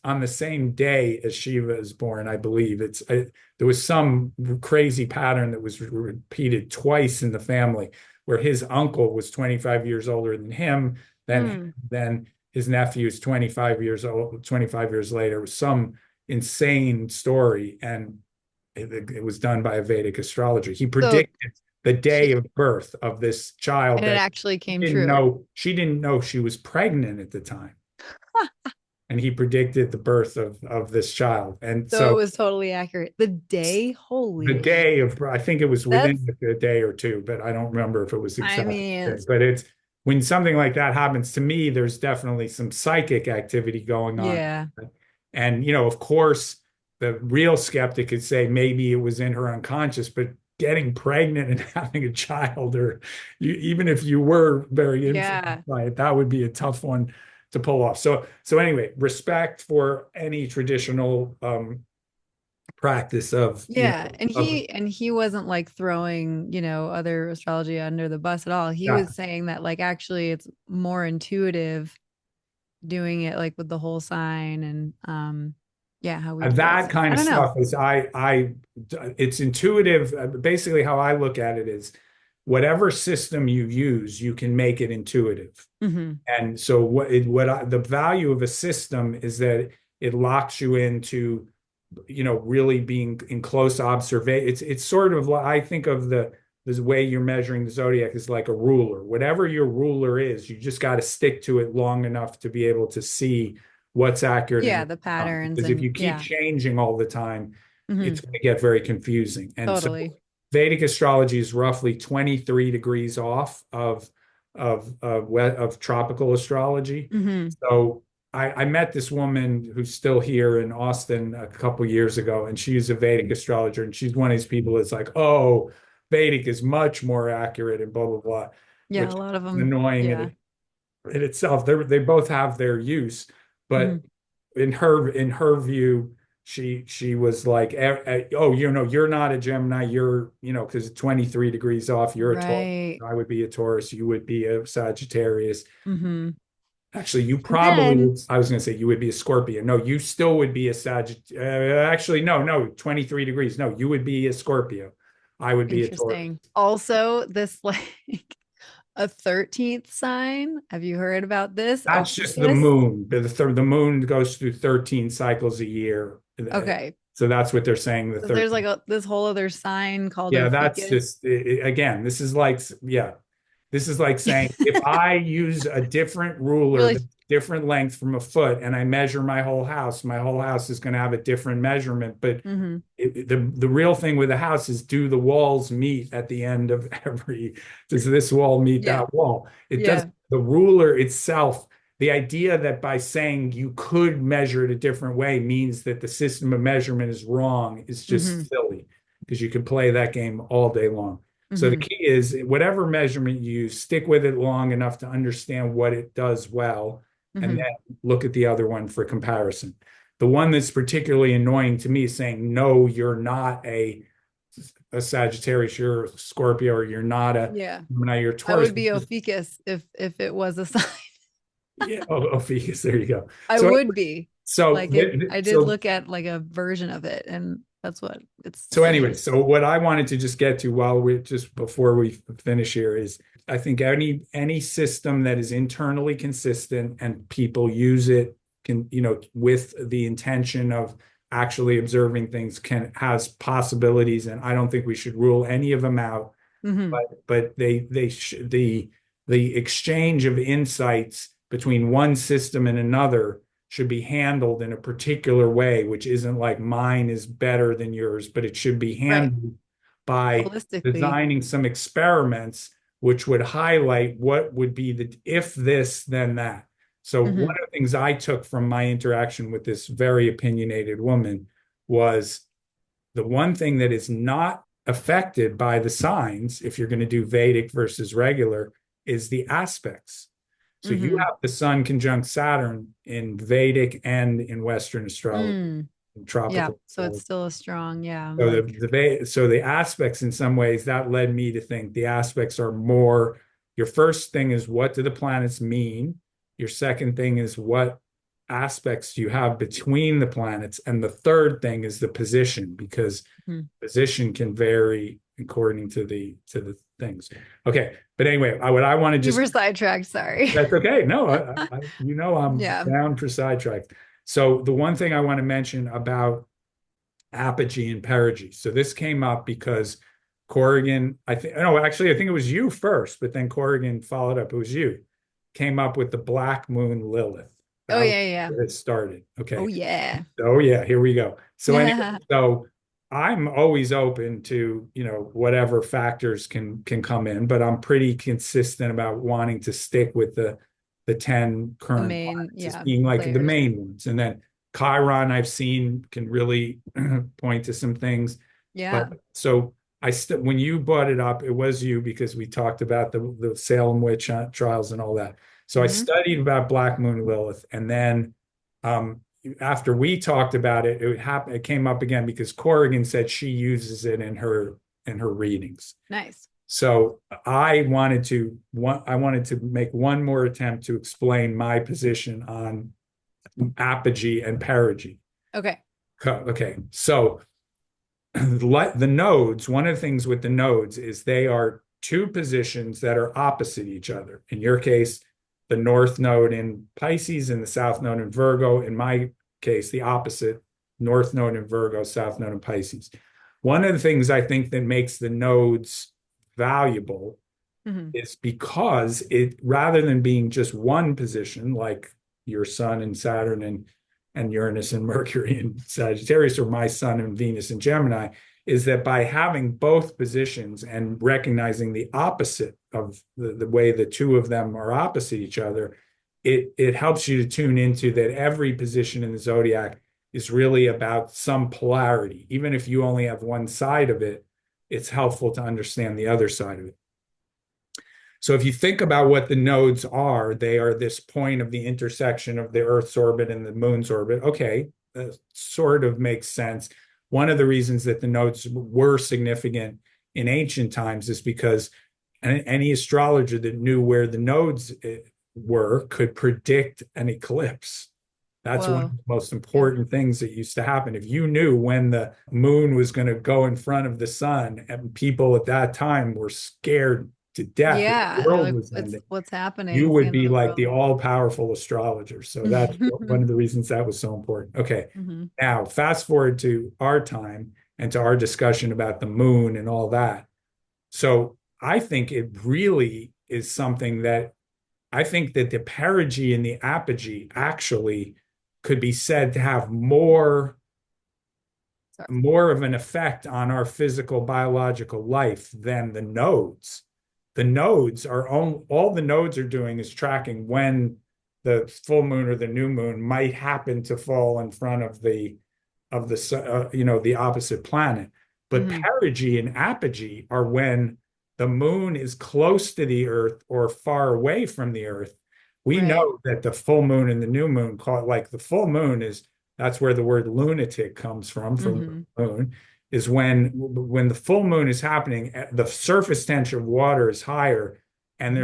on the same day as Shiva is born, I believe. There was some crazy pattern that was repeated twice in the family, where his uncle was 25 years older than him, Hmm. then his nephew is 25 years old, 25 years later. It was some insane story, and it was done by a Vedic astrologer. He So predicted the day she, of birth of this child and it that actually she came didn't true. know she didn't know she was pregnant at the time, and he predicted the birth of this child. And So it so was totally accurate. The day, the holy sh- day of, I think it was that's, within a day or two, but I don't remember if it was I exactly. mean, But it's when something like that happens to me, there's definitely some psychic activity going on. yeah. And of course, the real skeptic could say maybe it was in her unconscious, but getting pregnant and having a child, or even if you were very influenced Yeah. by it, that would be a tough one to pull off. So anyway, respect for any traditional practice of Yeah. And of he wasn't like throwing, other astrology under the bus at all. He yeah. was saying that like actually it's more intuitive doing it like with the whole sign and Yeah, how we do it. That So kind I of don't know. stuff is it's intuitive. Basically, how I look at it is whatever system you use, you can make it intuitive. Hmm. And so the value of a system is that it locks you into, really being in close observation. It's sort of like, I think of the way you're measuring the zodiac is like a ruler. Whatever your ruler is, you just got to stick to it long enough to be able to see what's accurate and Yeah, what's the not. patterns Because if and you keep yeah. changing all the time, Hmm. it's going to get very confusing. And so Totally. Vedic astrology is roughly 23 degrees off of tropical astrology. Hmm. So I met this woman who's still here in Austin a couple years ago, and she's a Vedic astrologer, and she's one of these people that's like, oh, Vedic is much more accurate and blah blah blah, Yeah, which a lot of is them. annoying Yeah. in itself. They both have their use, but Hmm. in her view, she was like, oh, you're not a Gemini, because 23 degrees off, you're a Taurus. Right. I would be a Taurus, you would be a Sagittarius. Hmm. Actually, you And probably then would. I was going to say you would be a Scorpio. No, you still would be a Sagittarius. Actually, no, 23 degrees. No, you would be a Scorpio. I would be a Taurus. interesting. Also, this like a 13th sign. Have you heard about this? That's just the Ophiuchus. moon. The moon goes through 13 cycles a year. Okay. So that's what they're saying, the So there's 13. like this whole other sign called Yeah, that's Ophiuchus. just, again, this is like, yeah, this is like saying if I use a different ruler, Really? that's different length from a foot, and I measure my whole house is going to have a different measurement. But Hmm. the real thing with a house is, do the walls meet at the end of does this wall meet Yeah. that wall? It does. Yeah. The ruler itself, the idea that by saying you could measure it a different way means that the system of measurement is wrong is Hmm. just silly, because you could play that game all day long. So the Hmm. key is, whatever measurement you use, stick with it long enough to understand what it does well, and Hmm. then look at the other one for comparison. The one that's particularly annoying to me is saying, no, you're not a Sagittarius, you're a Scorpio, or you're not a Yeah. Gemini, you're a I Taurus. would be Ophiuchus if it was a sign. Yeah, Ophiuchus, there you go. I So, would be. so, Like it, I did so look at like a version of it, and that's what it's So saying. anyway, so what I wanted to just get to while we just before we finish here is, I think any system that is internally consistent and people use it can, with the intention of actually observing things, has possibilities, and I don't think we should rule any of them out. Hmm. But the exchange of insights between one system and another should be handled in a particular way, which isn't like mine is better than yours, but it should be Right. handled by Holistically. designing some experiments which would highlight what would be the if this, then that. So one Hmm. of the things I took from my interaction with this very opinionated woman was, the one thing that is not affected by the signs, if you're going to do Vedic versus regular, is the aspects. So you Hmm. have the sun conjunct Saturn in Vedic and in Western astrology, Mm. in Yeah. tropical So it's astrology. still a strong, yeah, So like the aspects, in some ways, that led me to think the aspects are more, your first thing is, what do the planets mean? Your second thing is, what aspects do you have between the planets? And the third thing is the position, because mhm. position can vary according to the things. Okay, but anyway, what I want to You just, were sidetracked, sorry. that's okay. No, I'm Yeah. down for sidetracked. So the one thing I want to mention about Apogee and Paragee. So this came up because Corrigan, I think, no, actually, I think it was you first, but then Corrigan followed up. It was you, came up with the Black Moon Lilith. Oh That was yeah, yeah. where it started. Oh Okay. yeah. Oh yeah, here we go. So anyway, Yeah. so I'm always open to, whatever factors can come in, but I'm pretty consistent about wanting to stick with the 10 The current main, planets as yeah, being like the players. main ones. And then Chiron, I've seen, can really point to some things. But Yeah. so when you brought it up, it was you, because we talked about the Salem witch trials and all that. So I Hmm. studied about Black Moon Lilith, and then um, after we talked about it, it came up again because Corrigan said she uses it in her readings. Nice. So I wanted to make one more attempt to explain my position on Apogee and Paragee. Okay. Okay, so the nodes, one of the things with the nodes is they are two positions that are opposite each other. In your case, the north node in Pisces and the south node in Virgo. In my case, the opposite, north node in Virgo, south node in Pisces. One of the things I think that makes the nodes valuable Mhm. is because it, rather than being just one position like your sun and Saturn and Uranus and Mercury and Sagittarius, or my sun and Venus and Gemini, is that by having both positions and recognizing the opposite of the way the two of them are opposite each other, it helps you to tune into that every position in the zodiac is really about some polarity. Even if you only have one side of it, it's helpful to understand the other side of it. So if you think about what the nodes are, they are this point of the intersection of the Earth's orbit and the moon's orbit. Okay, that sort of makes sense. One of the reasons that the nodes were significant in ancient times is because any astrologer that knew where the nodes were could predict an eclipse. That's one of Whoa. the most Yeah. important things that used to happen. If you knew when the moon was going to go in front of the sun, and people at that time were scared to death that the Yeah. They're world like, was ending, what's happening? you It's the would end of be the like the world. all-powerful astrologer. So that's one of the reasons that was so important. Okay, Mhm. now fast forward to our time and to our discussion about the moon and all that. So I think it really is something that I think that the perigee and the apogee actually could be said to have Sorry. more of an effect on our physical biological life than the nodes. The nodes are all the nodes are doing is tracking when the full moon or the new moon might happen to fall in front of the opposite planet. But Mhm. perigee and apogee are when the moon is close to the Earth or far away from the Earth. We Right. know that the full moon and the new moon, call it like the full moon is that's where the word lunatic comes from Mhm. moon, is when the full moon is happening, the surface tension of water is higher. And Mhm.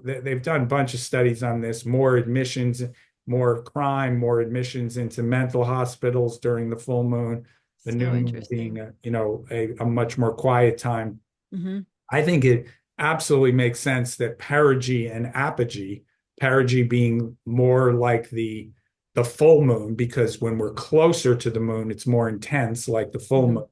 there's, they've done a bunch of studies on this, more admissions, more crime, more admissions into mental hospitals during the full moon, the new So moon being, interesting. a much more quiet time. Mhm. I think it absolutely makes sense that perigee and apogee, perigee being more like the full moon, because when we're closer to the moon, it's more intense, like the full Mhm. moon,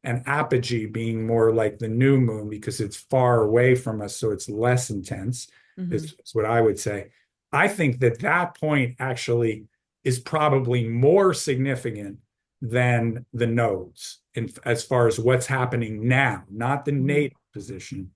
and apogee being more like the new moon because it's far away from us, so it's less intense, Mhm. is what I would say. I think that that point actually is probably more significant than the nodes as far as what's happening now, not the Mhm. natal position,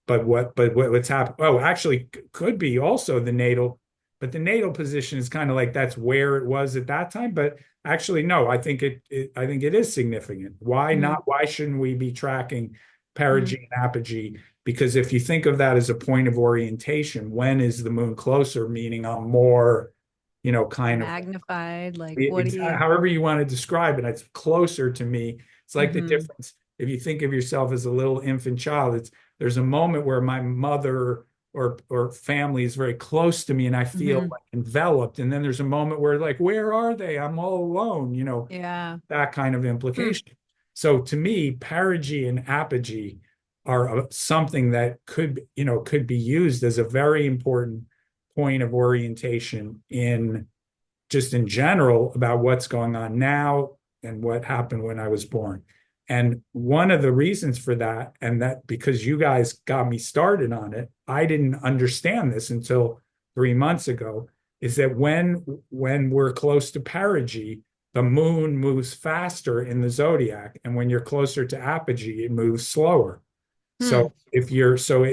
but what's happening. Oh, actually, could be also the natal, but the natal position is kind of like that's where it was at that time. But actually, no, I think it is significant. Why Mhm. not? Why shouldn't we be tracking Mhm. perigee and apogee? Because if you think of that as a point of orientation, when is the moon closer? Meaning I'm more, kind of Magnified. Like, what do you? however you want to describe it, it's closer to me. It's like the Mhm. difference. If you think of yourself as a little infant child, there's a moment where my mother or family is very close to me and I feel Mhm. like enveloped. And then there's a moment where like, where are they? I'm all alone, Yeah. that kind of Hmm. implication. So to me, perigee and apogee are something that could be used as a very important point of orientation in just in general about what's going on now and what happened when I was born. And one of the reasons for that, and that because you guys got me started on it, I didn't understand this until 3 months ago, is that when we're close to perigee, the moon moves faster in the zodiac, and when you're closer to apogee, it moves slower. Hmm. So if you're so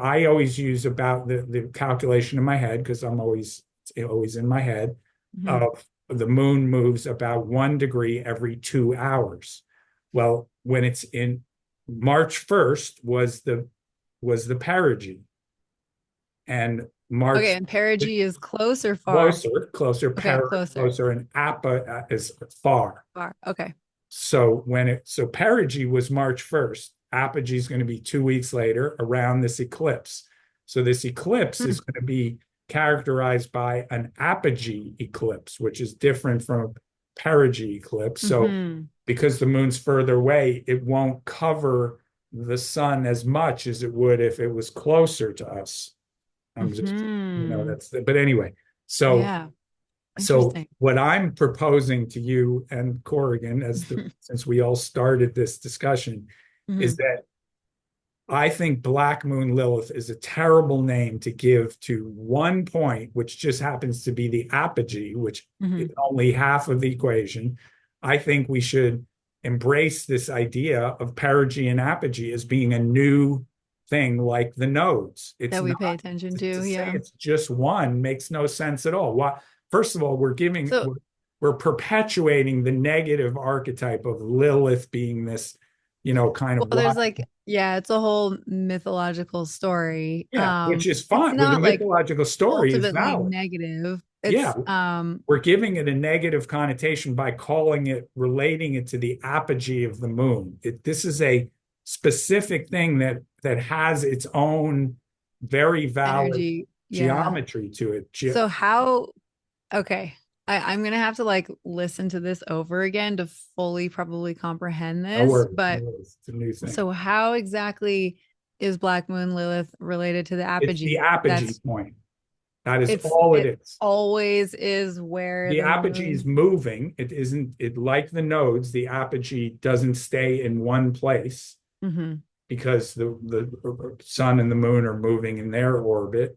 I always use about the calculation in my head because I'm always in my head Mhm. of the moon moves about 1 degree every 2 hours. Well, when it's in March 1st was the perigee, and Okay. March And perigee is close or far? closer, Okay. Closer. closer, and appa is far. Far. Okay. So perigee was March 1st. Apogee is going to be 2 weeks later around this eclipse. So this eclipse Hmm. is going to be characterized by an apogee eclipse, which is different from perigee eclipse. So Hmm. because the moon's further away, it won't cover the sun as much as it would if it was closer to us. I'm just, Hmm. but anyway, so Yeah. so Interesting. what I'm proposing to you and Corrigan, since we all started this discussion, is Hmm. that I think Black Moon Lilith is a terrible name to give to one point, which just happens to be the apogee, which is Hmm. only half of the equation. I think we should embrace this idea of perigee and apogee as being a new thing like the nodes. It's That we not pay attention to to. say Yeah. it's just one makes no sense at all. Why? First of all, So, we're perpetuating the negative archetype of Lilith being this, kind well, of there's like, yeah, it's a whole mythological story. yeah, which is It's fine. With the not like mythological story is ultimately valid. negative. Yeah, It's we're giving it a negative connotation by relating it to the apogee of the moon. This is a specific thing that has its own very valid energy. Yeah. geometry to it. So how, okay. I'm gonna have to like listen to this over again to fully probably comprehend No this. worries, no But worries. It's a new thing. so how exactly is Black Moon Lilith related to the It's the apogee? apogee That's point. That is all it it is. always is where The the apogee is moon. moving. It isn't, it like the nodes, the apogee doesn't stay in one place Hmm. because the sun and the moon are moving in their orbit.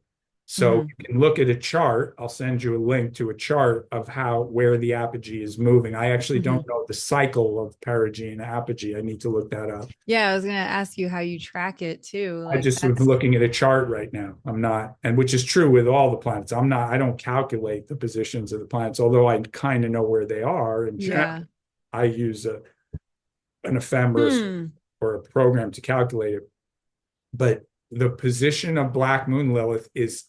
So Hmm. you can look at a chart. I'll send you a link to a chart of where the apogee is moving. I actually Hmm. don't know the cycle of perigee and apogee. I need to look that up. Yeah, I was gonna ask you how you track it too. I Like just was that's looking at a chart right now. I'm not, and which is true with all the planets. I don't calculate the positions of the planets, although I kind of know where they are in general. yeah. I use an ephemeris Hmm. or a program to calculate it. But the position of Black Moon Lilith is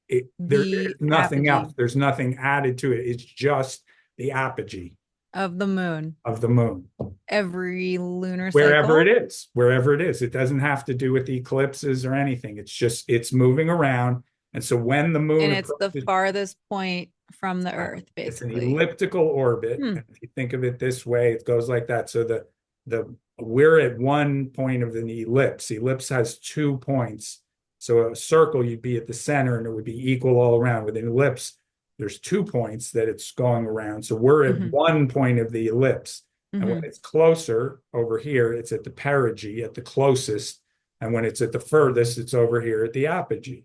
there's The nothing else. apogee There's nothing added to it. It's just the apogee of the moon of the moon. every lunar Wherever it cycle. is, wherever it is. It doesn't have to do with the eclipses or anything. It's just it's moving around. And so when the moon And it's the approaches, farthest point from the earth, it's an basically. elliptical orbit. Hmm. And if you think of it this way, it goes like that. So the we're at one point of an ellipse. The ellipse has 2 points. So a circle, you'd be at the center and it would be equal all around. With an ellipse, there's 2 points that it's going around. So we're at Hmm. one point of the ellipse. And when Hmm. it's closer over here, it's at the perigee, at the closest. And when it's at the furthest, it's over here at the apogee.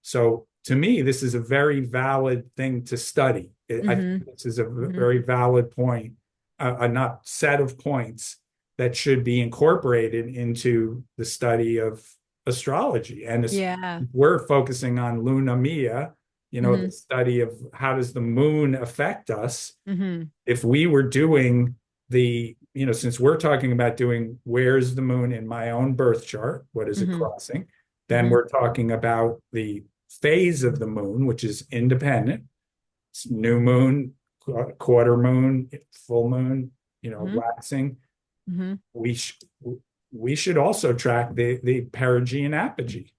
So to me, this is a very valid thing to study. I Hmm. think this is a Hmm. very valid point, a not set of points that should be incorporated into the study of astrology. And Yeah. we're focusing on Luna Mia, the Hmm. study of how does the moon affect us. Hmm. If we were doing since we're talking about doing where's the moon in my own birth chart, what is it Hmm. crossing? Then Hmm. we're talking about the phase of the moon, which is independent. It's new moon, quarter moon, full moon, Hmm. waxing. Hmm. We sh we should also track the perigee and apogee.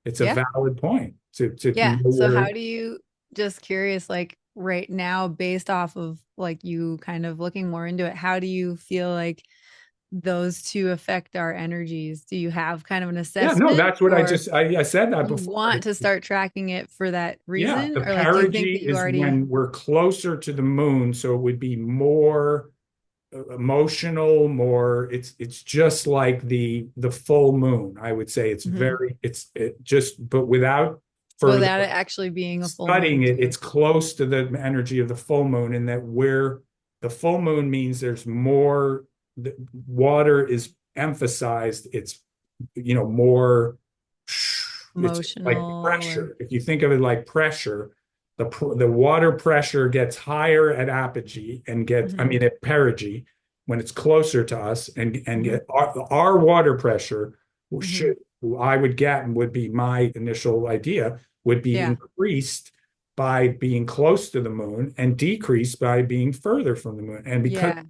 It's a Yeah. valid point to Yeah. know So where. how do you, just curious, like right now, based off of like you kind of looking more into it, how do you feel like those two affect our energies? Do you have kind of an Yeah, no, assessment, that's what or I said that you before. want to start tracking it for that Yeah, reason? the Or like, do you think perigee that you is already, when we're closer to the moon, so it would be more emotional, more it's just like the full moon. I would say it's Mhm, very it's it just but without further without it actually being a full moon studying it, too? it's close to the energy of the full moon in that where the full moon means there's more the water is emphasized. It's more it's like Emotional or, pressure. If you think of it like pressure, the water pressure gets higher at apogee and I mhm, mean at perigee when it's closer to us and mhm, get our water pressure mhm. should I would get and would be my initial idea would be Yeah, increased by being close to the moon and decreased by being further from the moon. And because yeah,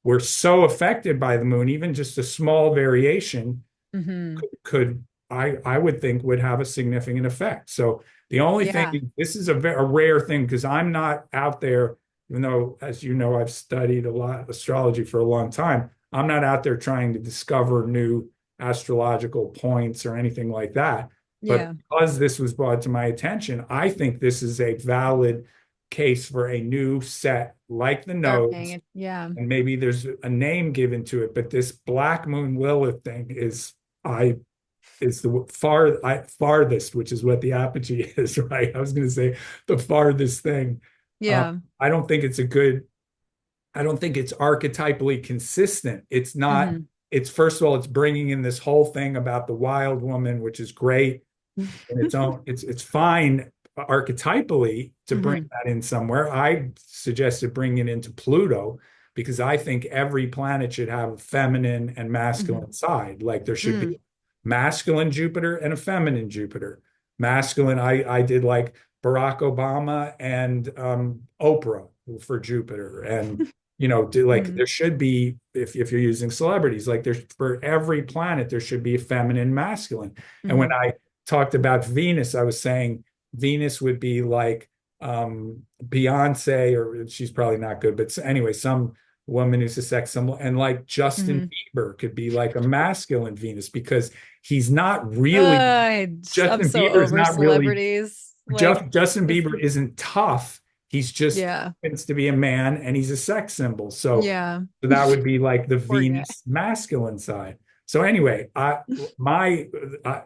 we're so affected by the moon, even just a small variation mhm, could I would think would have a significant effect. So the only yeah, thing, this is a rare thing because I'm not out there even though, as you know, I've studied a lot astrology for a long time, I'm not out there trying to discover new astrological points or anything like that. But Yeah. because this was brought to my attention, I think this is a valid case for a new set, like the Start paying nodes, it. Yeah. and maybe there's a name given to it. But this Black Moon Lilith thing I is the farthest, which is what the apogee is, right? I was going to say the farthest thing. Yeah. I don't think it's I don't think it's archetypally consistent. It's not, Hmm. it's first of all, it's bringing in this whole thing about the wild woman, which is great in its own, it's fine archetypally to bring Hmm. that in somewhere. I suggested bringing it into Pluto because I think every planet should have a feminine and Hmm. masculine side. Like there should Mm. be masculine Jupiter and a feminine Jupiter. Masculine, I did like Barack Obama and Oprah for Jupiter. And like Hmm. there should be, if you're using celebrities, like there's for every planet, there should be a feminine, masculine. And when Hmm. I talked about Venus, I was saying Venus would be like Beyonce, or she's probably not good, but anyway, some woman who's a sex symbol, and like Justin Hmm. Bieber could be like a masculine Venus because he's not really I'm Justin so Bieber is over not really celebrities. Like Justin this. Bieber isn't tough. He's just Yeah. happens to be a man and he's a sex symbol. Yeah. So that would be like the Poor guy. Venus masculine side. So anyway, my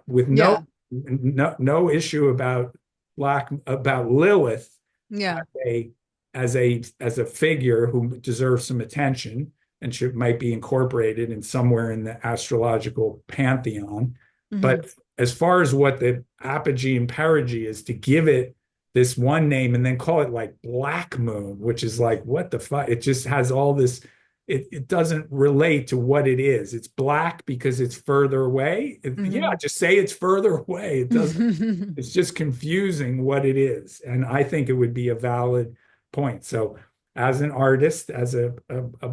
with Yeah. no issue about Lilith Yeah. a as a figure who deserves some attention and might be incorporated in somewhere in the astrological pantheon. Hmm. But as far as what the apogee and perigee is, to give it this one name and then call it like Black Moon, which is like what the fuck? It just has all this. It doesn't relate to what it is. It's black because it's further away. Yeah, Hmm. just say it's further away. It doesn't. It's just confusing what it is. And I think it would be a valid point. So, as an artist, as a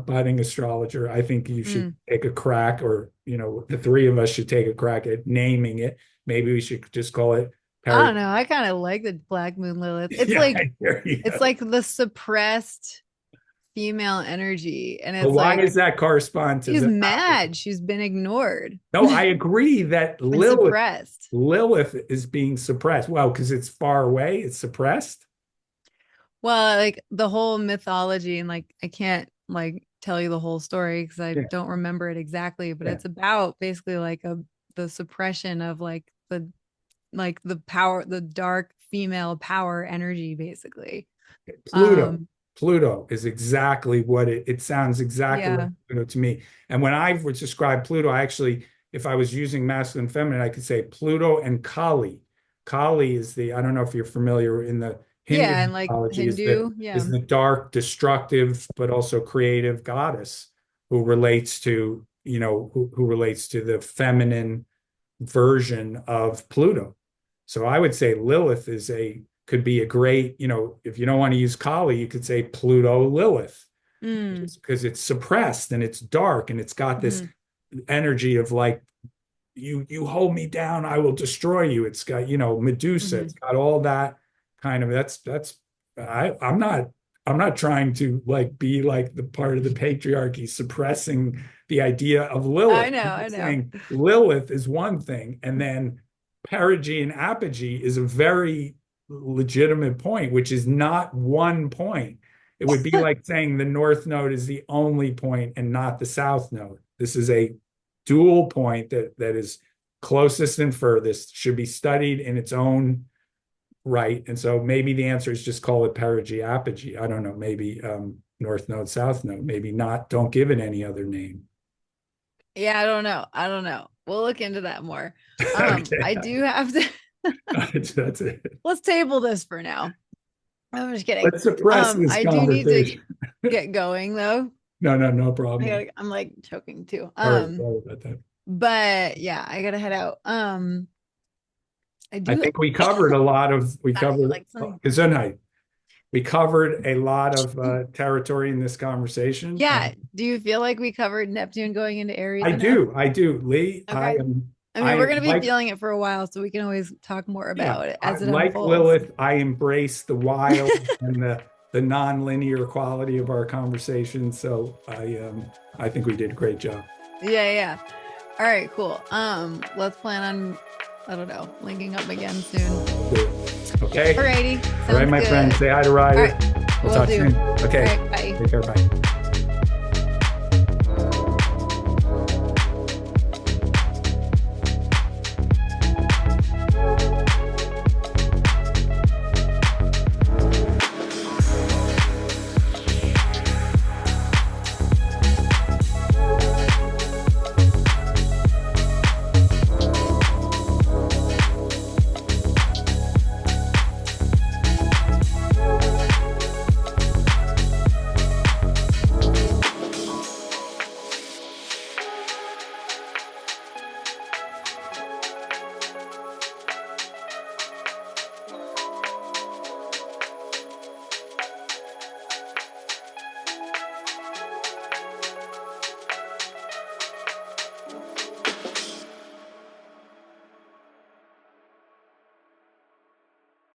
budding astrologer, I think you should Mm. take a crack, or, the three of us should take a crack at naming it. Maybe we should just call it I Parag. don't know. I kind of like the Black Moon Lilith. It's Yeah, like there you it's go. like the suppressed female energy, and But it's why like does that correspond to she's the mad. She's been ignored No, I agree that and suppressed. Lilith is being suppressed. Well, because it's far away, it's suppressed. Well, like the whole mythology, and like I can't like tell you the whole story because I Yeah, don't remember it exactly, but yeah. it's about basically like the suppression of the power, the dark female power energy, basically. Pluto. Um, Pluto is exactly what it sounds exactly like yeah. Pluto to me. And when I would describe Pluto, I actually, if I was using masculine and feminine, I could say Pluto and Kali. Kali is I don't know if you're familiar in the Hindu Yeah, and like mythology, Hindu, yeah. is the dark, destructive, but also creative goddess who relates to, who relates to the feminine version of Pluto. So I would say Lilith could be a great, if you don't want to use Kali, you could say Pluto Lilith Mm, because it's suppressed and it's dark and it's got this mhm, energy of like, you hold me down, I will destroy you. It's got, Medusa, it's mhm. got all that kind of I'm not trying to like be like the part of the patriarchy suppressing the idea of I Lilith. know, I'm I just know. saying Lilith is one thing, and then perigee and apogee is a very legitimate point, which is not one point. It would be like saying the north node is the only point and not the south node. This is a dual point that is closest and furthest, should be studied in its own right. And so maybe the answer is just call it perigee apogee. I don't know. Maybe north node, south node. Maybe not. Don't give it any other name. Yeah, I don't know. I don't know. We'll look into that more. I Okay, do have to that's it. let's table this for now. I'm just kidding. Let's suppress this I do need to conversation. get going though. No problem. I'm like choking too. Sorry about that. But yeah, I gotta head out. I I do think we I covered like something. Gesundheit. We covered a lot of territory in this conversation, and Yeah. Do you feel like we covered Neptune going into Aries enough? I do, Lee. Okay. I I mean, we're gonna am be feeling it for a while, so we can always talk more yeah, about it I, as it like unfolds. Lilith. I embrace the wild and the non-linear quality of our conversation. So I think we did a great job. Yeah, yeah. All right, cool. Let's plan on, I don't know, linking up again soon. Okay. Alrighty. All right, my friend. Say hi to Ryder. All right, We'll will talk do. soon. Okay. All right, bye. Take care. Bye.